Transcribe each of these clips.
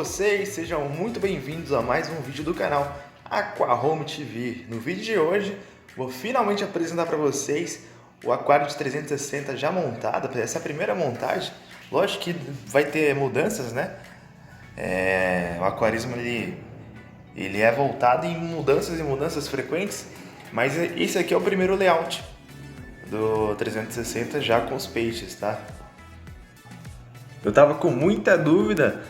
vocês? Sejam muito bem-vindos a mais um vídeo do canal Aquahome TV. No vídeo de hoje, vou finalmente apresentar para vocês o aquário de 360 já montado. Essa é a primeira montagem. Lógico que vai ter mudanças, né? O aquarismo ele é voltado em mudanças e mudanças frequentes, mas esse aqui é o primeiro layout do 360 já com os peixes, tá? Eu tava com muita dúvida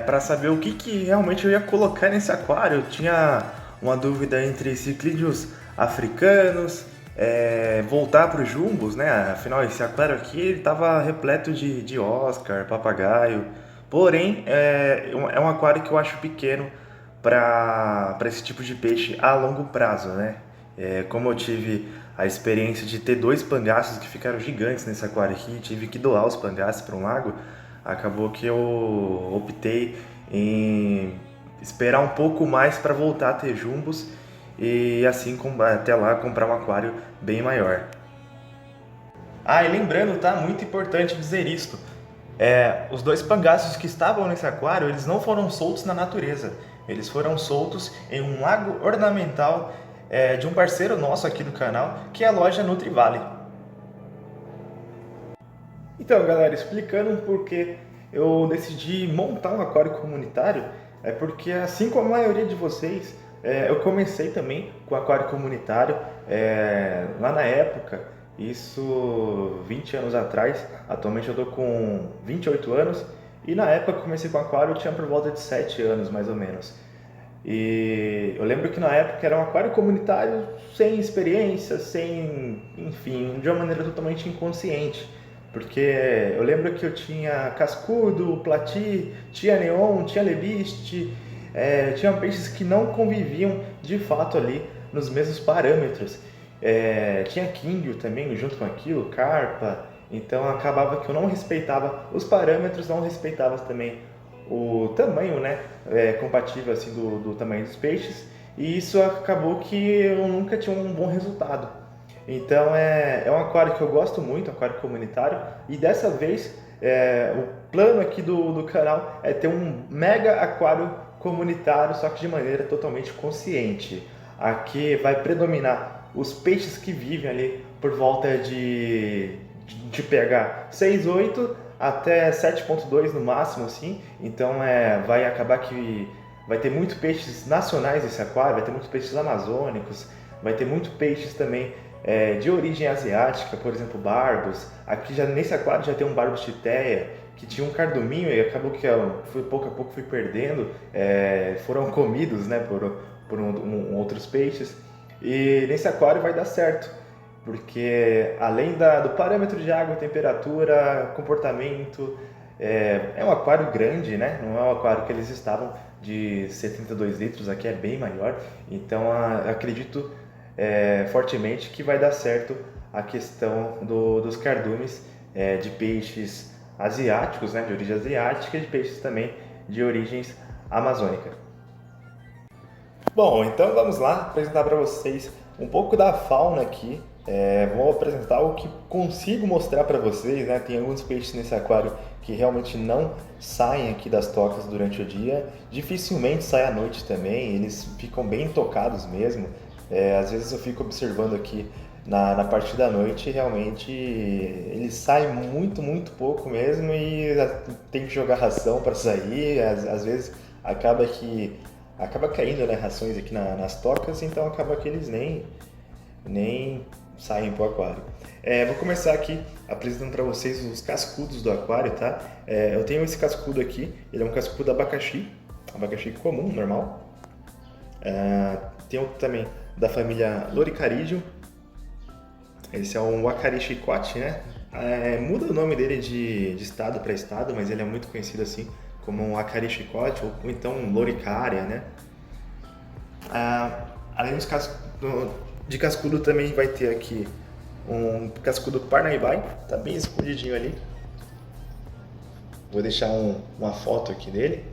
para saber o que realmente eu ia colocar nesse aquário. Eu tinha uma dúvida entre ciclídeos africanos, voltar para os jumbos, né? Afinal, esse aquário aqui ele tava repleto de Oscar, papagaio. Porém, é um aquário que eu acho pequeno para esse tipo de peixe a longo prazo, né? Como eu tive a experiência de ter 2 pangaços que ficaram gigantes nesse aquário aqui, tive que doar os pangaços para um lago, acabou que eu optei em esperar um pouco mais para voltar a ter jumbos e assim até lá comprar um aquário bem maior. E lembrando, tá? Muito importante dizer isto. Os 2 pangaços que estavam nesse aquário, eles não foram soltos na natureza. Eles foram soltos em um lago ornamental de um parceiro nosso aqui do canal, que é a loja Nutrivale. Então, galera, explicando por que eu decidi montar um aquário comunitário, é porque, assim como a maioria de vocês, eu comecei também com aquário comunitário lá na época, isso 20 anos atrás. Atualmente eu tô com 28 anos e na época que comecei com aquário eu tinha por volta de 7 anos mais ou menos. E eu lembro que na época era um aquário comunitário sem experiência, enfim, de uma maneira totalmente inconsciente. Porque eu lembro que eu tinha cascudo, plati, tinha neon, tinha lebiste, tinha peixes que não conviviam de fato ali nos mesmos parâmetros. Tinha quíngio também junto com aquilo, carpa, então acabava que eu não respeitava os parâmetros, não respeitava também o tamanho, né, compatível assim do tamanho dos peixes, e isso acabou que eu nunca tinha um bom resultado. Então é um aquário que eu gosto muito, aquário comunitário, e dessa vez o plano aqui do canal é ter um mega aquário comunitário, só que de maneira totalmente consciente. Aqui vai predominar os peixes que vivem ali por volta de pH 6,8 até 7,2 no máximo, assim. Então vai acabar que vai ter muitos peixes nacionais nesse aquário, vai ter muitos peixes amazônicos, vai ter muitos peixes também de origem asiática, por exemplo, barbos. Aqui nesse aquário já tem um barbo chitéia, que tinha um carduminho e acabou que pouco a pouco fui perdendo, foram comidos, né, por outros peixes. E nesse aquário vai dar certo, porque além do parâmetro de água, temperatura, comportamento, é um aquário grande, né? Não é um aquário que eles estavam de 72 litros, aqui é bem maior, então acredito fortemente que vai dar certo a questão dos cardumes de peixes asiáticos, né? De origem asiática, e de peixes também de origens amazônicas. Bom, então vamos lá apresentar para vocês um pouco da fauna aqui. Vou apresentar o que consigo mostrar para vocês, né? Tem alguns peixes nesse aquário que realmente não saem aqui das tocas durante o dia, dificilmente saem à noite também, eles ficam bem tocados mesmo. Às vezes eu fico observando aqui na parte da noite e realmente eles saem muito pouco mesmo e tem que jogar ração para sair. Às vezes acaba caindo, né, rações aqui nas tocas, então acaba que eles nem saem pro aquário. Vou começar aqui apresentando para vocês os cascudos do aquário, tá? Eu tenho esse cascudo aqui, ele é um cascudo abacaxi comum, normal. Tem outro também da família Loricarídeo. Esse é um Acarichicote, né? Muda o nome dele de estado para estado, mas ele é muito conhecido assim como um Acarichicote ou então um Loricária, né? Além de cascudo também vai ter aqui um cascudo Parnaibai, tá bem escondidinho ali. Vou deixar uma foto aqui dele.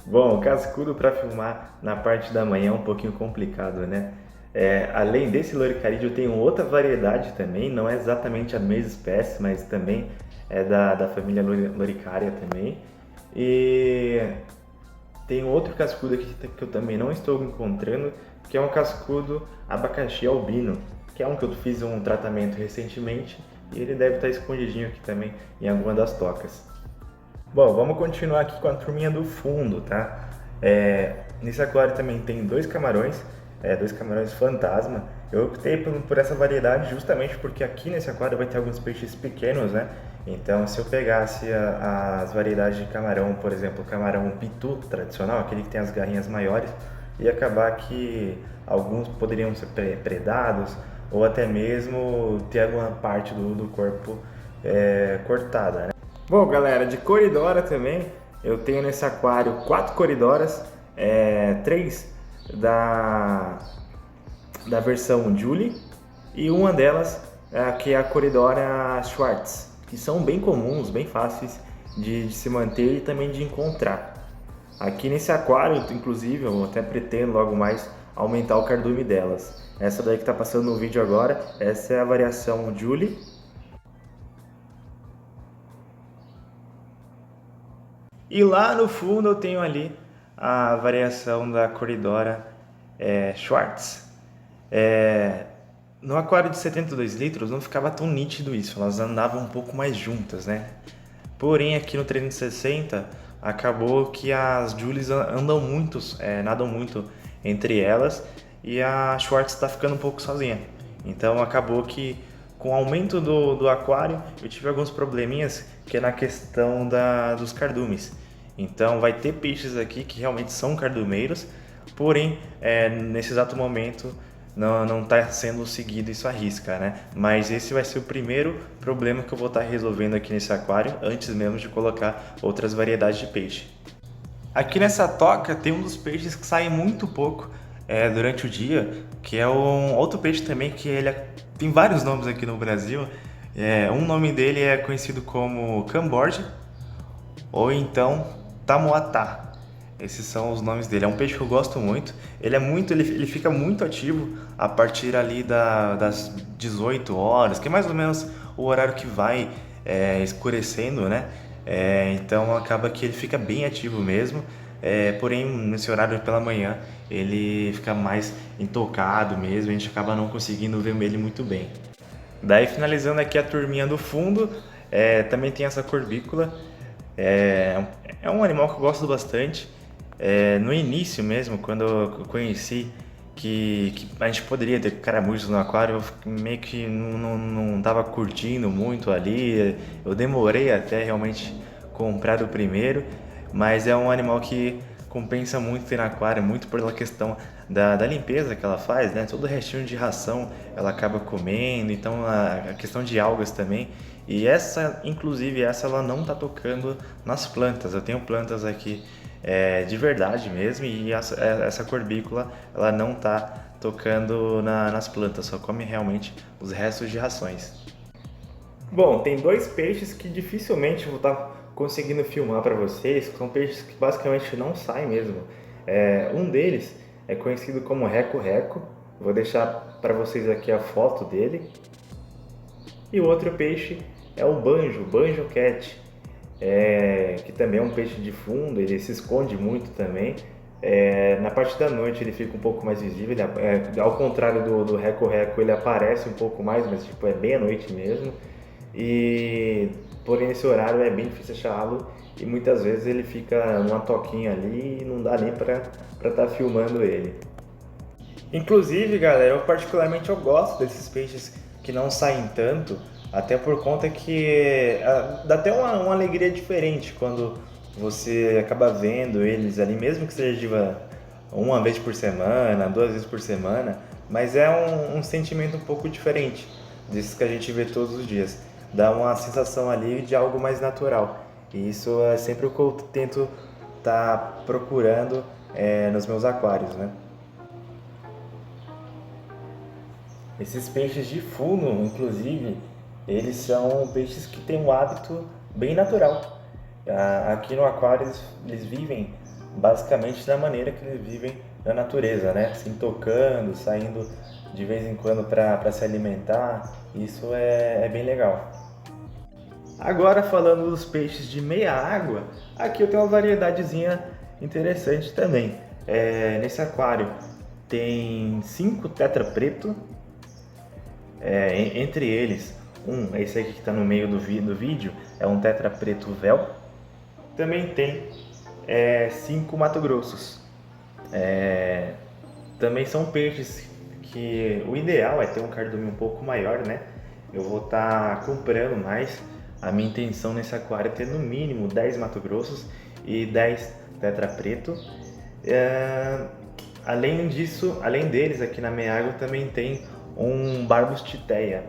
Bom, cascudo para filmar na parte da manhã é um pouquinho complicado, né? Além desse Loricarídeo, eu tenho outra variedade também, não é exatamente a mesma espécie, mas também é da família Loricária também. E tem outro cascudo aqui que eu também não estou encontrando, que é um cascudo abacaxi albino, que é um que eu fiz um tratamento recentemente e ele deve estar escondidinho aqui também em alguma das tocas. Bom, vamos continuar aqui com a turminha do fundo, tá? Nesse aquário também tem dois camarões fantasma. Eu optei por essa variedade justamente porque aqui nesse aquário vai ter alguns peixes pequenos, né? Então, se eu pegasse as variedades de camarão, por exemplo, o camarão pitu tradicional, aquele que tem as garrinhas maiores, ia acabar que alguns poderiam ser predados ou até mesmo ter alguma parte do corpo cortada, né? Bom, galera, de coridora também, eu tenho nesse aquário 4 coridoras, 3 da, da versão Julie e uma delas que é a coridora Schwartz, que são bem comuns, bem fáceis de se manter e também de encontrar. Aqui nesse aquário, inclusive, eu até pretendo logo mais aumentar o cardume delas. Essa daí que está passando no vídeo agora, essa é a variação Julie. E lá no fundo eu tenho ali a variação da coridora Schwartz. No aquário de 72 litros não ficava tão nítido isso, elas andavam um pouco mais juntas, né? Porém aqui no 360 acabou que as Julies nadam muito entre elas e a Schwartz está ficando um pouco sozinha. Então acabou que com o aumento do aquário eu tive alguns probleminhas que é na questão dos cardumes. Então vai ter peixes aqui que realmente são cardumeiros, porém nesse exato momento não está sendo seguido isso à risca, né? Mas esse vai ser o primeiro problema que eu vou estar resolvendo aqui nesse aquário, antes mesmo de colocar outras variedades de peixe. Aqui nessa toca tem um dos peixes que sai muito pouco durante o dia, que é um outro peixe também que tem vários nomes aqui no Brasil. Um nome dele é conhecido como camborde ou então tamoatá. Esses são os nomes dele. É um peixe que eu gosto muito. Ele fica muito ativo a partir ali das 18 horas, que é mais ou menos o horário que vai escurecendo, né? Então acaba que ele fica bem ativo mesmo. Porém, nesse horário pela manhã, ele fica mais intocado mesmo. A gente acaba não conseguindo ver ele muito bem. Daí, finalizando aqui a turminha do fundo, também tem essa corbícula. É um animal que eu gosto bastante. No início mesmo, quando eu conheci que a gente poderia ter caramujos no aquário, eu meio que não tava curtindo muito ali. Eu demorei até realmente comprar o primeiro, mas é um animal que compensa muito ter no aquário, muito pela questão da limpeza que ela faz, né? Todo o restinho de ração ela acaba comendo, então a questão de algas também. E inclusive essa ela não tá tocando nas plantas. Eu tenho plantas aqui de verdade mesmo e essa corbícula ela não tá tocando nas plantas, só come realmente os restos de rações. Bom, tem dois peixes que dificilmente eu vou estar conseguindo filmar para vocês, que são peixes que basicamente não saem mesmo. Um deles é conhecido como reco-reco, vou deixar para vocês aqui a foto dele. E o outro peixe é o banjo cat, que também é um peixe de fundo, ele se esconde muito também. Na parte da noite ele fica um pouco mais visível, ao contrário do reco-reco, ele aparece um pouco mais, mas tipo, é bem à noite mesmo. Porém nesse horário é bem difícil achá-lo e muitas vezes ele fica numa toquinha ali e não dá nem para estar filmando ele. Inclusive, galera, eu gosto desses peixes que não saem tanto, até por conta que dá até uma alegria diferente quando você acaba vendo eles ali, mesmo que seja uma vez por semana, 2 vezes por semana, mas é um sentimento um pouco diferente desses que a gente vê todos os dias. Dá uma sensação ali de algo mais natural. E isso é sempre o que eu tento estar procurando nos meus aquários, né? Esses peixes de fundo, inclusive, eles são peixes que têm um hábito bem natural. Aqui no aquário eles vivem basicamente da maneira que eles vivem na natureza, né? Se tocando, saindo de vez em quando para se alimentar. Isso é bem legal. Agora falando dos peixes de meia água, aqui eu tenho uma variedadezinha interessante também. Nesse aquário tem 5 tetra preto, entre eles, esse aqui que está no meio do vídeo, é um tetra preto véu. Também tem 5 mato grossos. Também são peixes que o ideal é ter um cardume um pouco maior, né? Eu vou estar comprando mais. A minha intenção nesse aquário é ter no mínimo 10 mato grossos e 10 tetra preto. Além disso, além deles, aqui na minha água também tem um Barbos Titeia.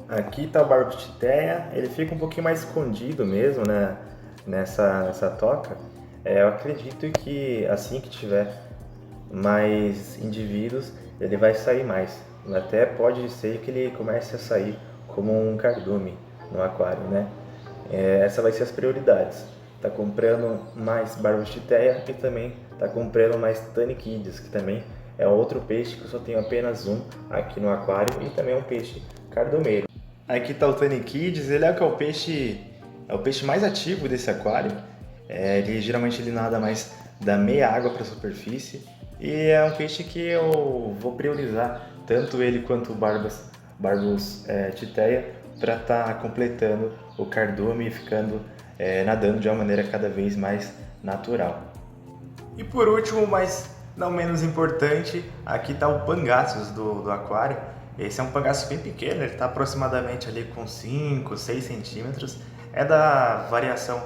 Aqui está o Barbos Titeia, ele fica um pouquinho mais escondido mesmo, né, nessa toca. Eu acredito que assim que tiver mais indivíduos, ele vai sair mais. Até pode ser que ele comece a sair como um cardume no aquário, né? Essa vai ser as prioridades. Tá comprando mais Barbos Titeia e também tá comprando mais Tanikides, que também é outro peixe que eu só tenho apenas um aqui no aquário e também é um peixe cardumeiro. Aqui tá o Tanikides, ele é o peixe mais ativo desse aquário. Geralmente ele nada mais da meia água para a superfície e é um peixe que eu vou priorizar tanto ele quanto o Barbos Titeia para estar completando o cardume e ficando nadando de uma maneira cada vez mais natural. E por último, mas não menos importante, aqui está o Pangasius do aquário. Esse é um Pangasius bem pequeno, ele está aproximadamente ali com 5, 6 centímetros. É da variação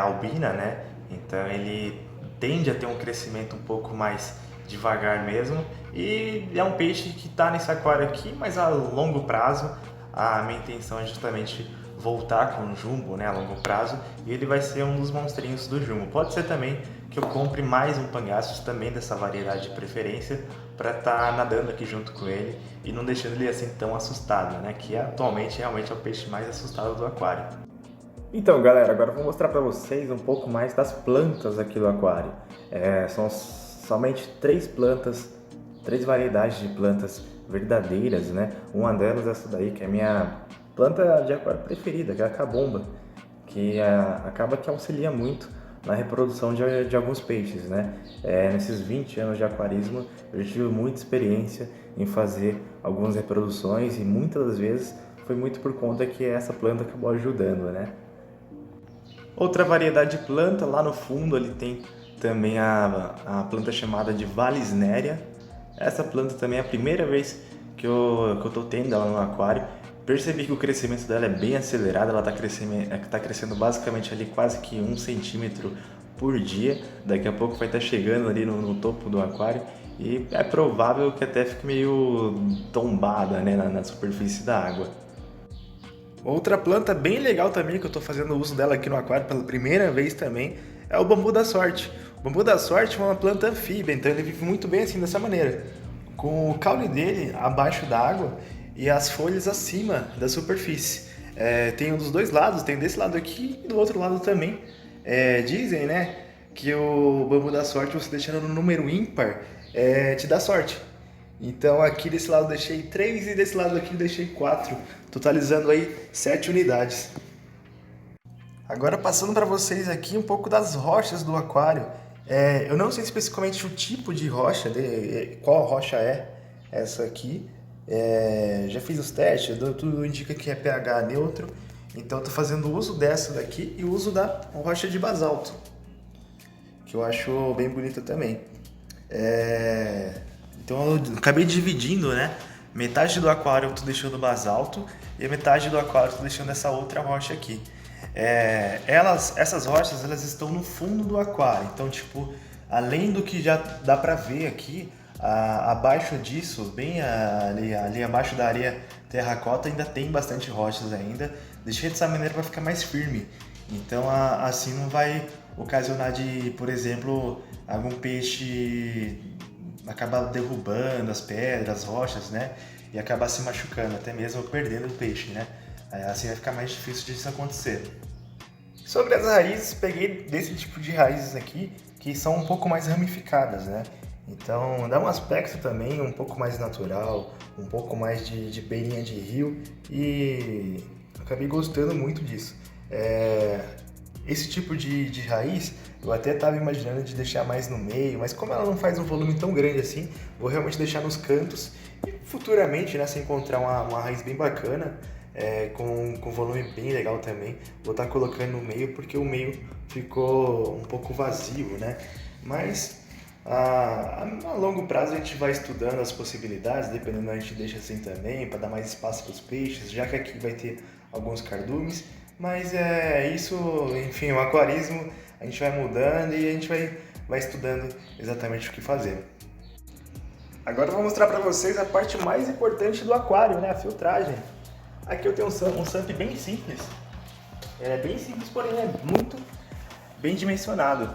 albina, né? Então ele tende a ter um crescimento um pouco mais devagar mesmo. E é um peixe que está nesse aquário aqui, mas a longo prazo a minha intenção é justamente voltar com o jumbo, né, a longo prazo, e ele vai ser um dos monstrinhos do jumbo. Pode ser também que eu compre mais um Pangasius também dessa variedade de preferência para estar nadando aqui junto com ele e não deixando ele assim tão assustado, né, que atualmente realmente é o peixe mais assustado do aquário. Então, galera, agora eu vou mostrar para vocês um pouco mais das plantas aqui do aquário. São somente 3 plantas, 3 variedades de plantas verdadeiras, né? Uma delas é essa daí, que é a minha planta de aquário preferida, que é a cabomba, que acaba que auxilia muito na reprodução de alguns peixes, né? Nesses 20 anos de aquarismo, eu já tive muita experiência em fazer algumas reproduções e muitas das vezes foi muito por conta que essa planta acabou ajudando, né? Outra variedade de planta, lá no fundo ali tem também a planta chamada de Vallisneria. Essa planta também é a primeira vez que eu estou tendo ela no aquário. Percebi que o crescimento dela é bem acelerado, ela está crescendo basicamente ali quase que 1 centímetro por dia. Daqui a pouco vai estar chegando ali no topo do aquário e é provável que até fique meio tombada, né, na superfície da água. Outra planta bem legal também que eu estou fazendo uso dela aqui no aquário pela primeira vez também é o bambu da sorte. O bambu da sorte é uma planta anfíbia, então ele vive muito bem assim dessa maneira, com o caule dele abaixo da água e as folhas acima da superfície. Tem um dos dois lados, tem desse lado aqui e do outro lado também. Dizem, né, que o bambu da sorte, você deixando no número ímpar, te dá sorte. Então aqui desse lado eu deixei 3 e desse lado aqui eu deixei 4, totalizando aí 7 unidades. Agora passando para vocês aqui um pouco das rochas do aquário. Eu não sei especificamente o tipo de rocha, qual rocha é essa aqui. Já fiz os testes, tudo indica que é pH neutro. Então eu estou fazendo uso dessa daqui e uso da rocha de basalto, que eu acho bem bonita também. Então eu acabei dividindo, né? Metade do aquário eu estou deixando basalto e a metade do aquário eu estou deixando essa outra rocha aqui. Essas rochas, elas estão no fundo do aquário, então tipo, além do que já dá para ver aqui, abaixo disso, bem ali abaixo da areia terracota, ainda tem bastante rochas ainda. Deixei dessa maneira para ficar mais firme, então assim não vai ocasionar de, por exemplo, algum peixe acabar derrubando as pedras, as rochas, né? E acabar se machucando, até mesmo perdendo o peixe, né? Assim vai ficar mais difícil disso acontecer. Sobre as raízes, peguei desse tipo de raízes aqui, que são um pouco mais ramificadas, né? Então dá um aspecto também um pouco mais natural, um pouco mais de beirinha de rio e acabei gostando muito disso. Esse tipo de raiz, eu até estava imaginando de deixar mais no meio, mas como ela não faz um volume tão grande assim, vou realmente deixar nos cantos. E futuramente, né, se encontrar uma raiz bem bacana, com volume bem legal também, vou estar colocando no meio, porque o meio ficou um pouco vazio, né? Mas a longo prazo a gente vai estudando as possibilidades, dependendo a gente deixa assim também, para dar mais espaço para os peixes, já que aqui vai ter alguns cardumes. Mas isso, enfim, o aquarismo a gente vai mudando e a gente vai estudando exatamente o que fazer. Agora eu vou mostrar para vocês a parte mais importante do aquário, né? A filtragem. Aqui eu tenho um SUMP bem simples. É bem simples, porém é muito bem dimensionado.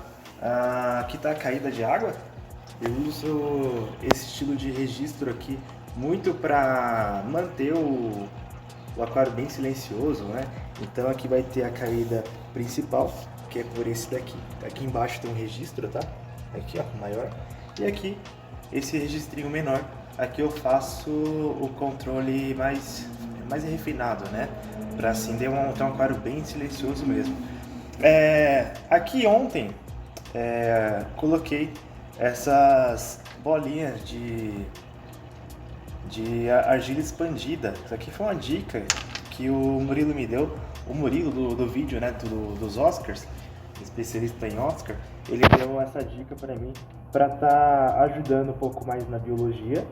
Aqui está a caída de água. Eu uso esse estilo de registro aqui muito para manter o aquário bem silencioso, né? Então aqui vai ter a caída principal, que é por esse daqui. Aqui embaixo tem um registro, tá? Aqui, ó, maior. E aqui, esse registrinho menor. Aqui eu faço o controle mais refinado, né? Para assim ter um aquário bem silencioso mesmo. Aqui ontem coloquei essas bolinhas de argila expandida. Isso aqui foi uma dica que o Murilo me deu. O Murilo do vídeo, né, dos Oscars, especialista em Oscar, ele deu essa dica para mim para estar ajudando um pouco mais na biologia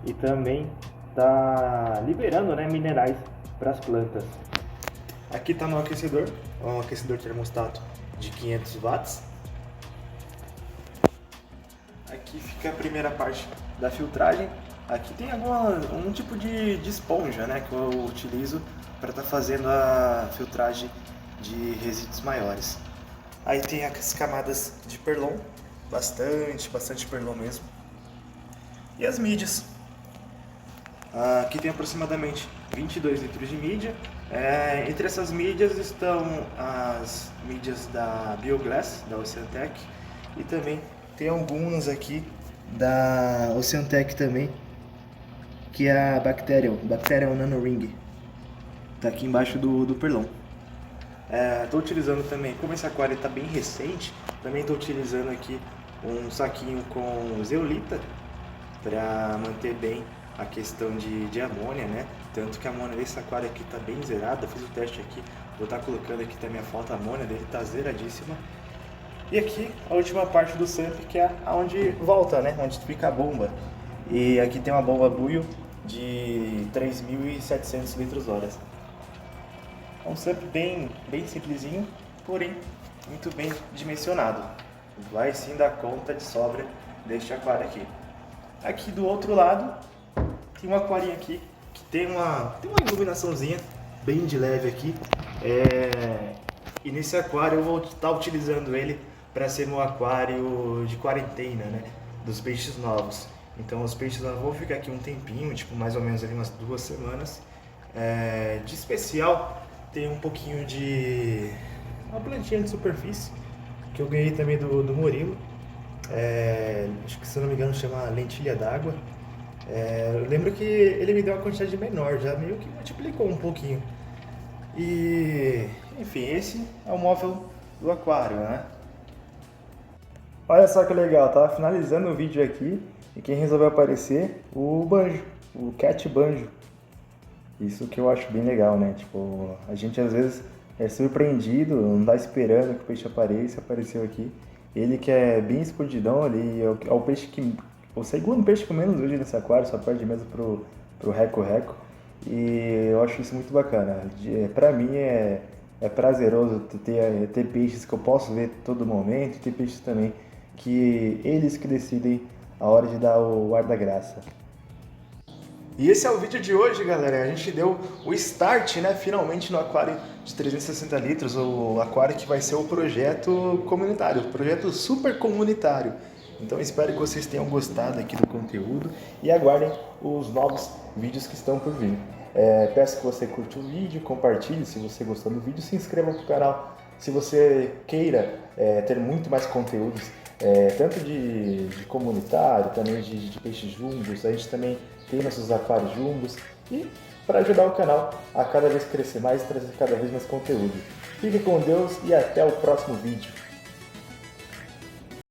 e também tá liberando, né, minerais para as plantas. Aqui está meu aquecedor, um aquecedor termostato de 500 watts. Aqui fica a primeira parte da filtragem. Aqui tem um tipo de esponja, né, que eu utilizo para estar fazendo a filtragem de resíduos maiores. Aí tem as camadas de perlon, bastante perlon mesmo. E as mídias. Aqui tem aproximadamente 22 litros de mídia. Entre essas mídias estão as mídias da Bioglass, da Oceantec, e também tem algumas aqui da Oceantec também, que é a Bacterial Nanoring. Tá aqui embaixo do perlon. Estou utilizando também, como esse aquário está bem recente, também estou utilizando aqui um saquinho com zeolita para manter bem a questão de amônia, né? Tanto que a amônia desse aquário aqui está bem zerada. Fiz o teste aqui, vou estar colocando aqui também a foto, a amônia dele está zeradíssima. E aqui a última parte do SUMP, que é onde volta, né? Onde fica a bomba. E aqui tem uma bomba buio de 3.700 litros hora. É um SUMP bem simplesinho, porém muito bem dimensionado. Vai sim dar conta de sobra deste aquário aqui. Aqui do outro lado tem um aquarinho aqui que tem uma iluminaçãozinha bem de leve aqui. E nesse aquário eu vou estar utilizando ele para ser um aquário de quarentena, né? Dos peixes novos. Então os peixes novos vão ficar aqui um tempinho, tipo mais ou menos ali umas 2 semanas. De especial tem um pouquinho de uma plantinha de superfície que eu ganhei também do Murilo. Acho que, se eu não me engano, chama lentilha d'água. Eu lembro que ele me deu uma quantidade menor, já meio que multiplicou um pouquinho. E enfim, esse é o móvel do aquário, né? Olha só que legal, tava finalizando o vídeo aqui e quem resolveu aparecer, o banjo, o cat banjo. Isso que eu acho bem legal, né? Tipo, a gente às vezes é surpreendido, não tá esperando que o peixe apareça, apareceu aqui. Ele que é bem escondidão ali, é o peixe que... o segundo peixe que eu menos vejo nesse aquário, só perde mesmo pro reco-reco. E eu acho isso muito bacana. Pra mim é prazeroso ter peixes que eu posso ver todo momento, e ter peixes também que eles que decidem a hora de dar o ar da graça. E esse é o vídeo de hoje, galera. A gente deu o start, né, finalmente no aquário de 360 litros, o aquário que vai ser o projeto comunitário, o projeto super comunitário. Então espero que vocês tenham gostado aqui do conteúdo e aguardem os novos vídeos que estão por vir. Peço que você curta o vídeo, compartilhe se você gostou do vídeo, se inscreva no canal se você queira ter muito mais conteúdos, tanto de comunitário, também de peixes jumbos. A gente também tem nossos aquários jumbos e para ajudar o canal a cada vez crescer mais e trazer cada vez mais conteúdo. Fique com Deus e até o próximo vídeo.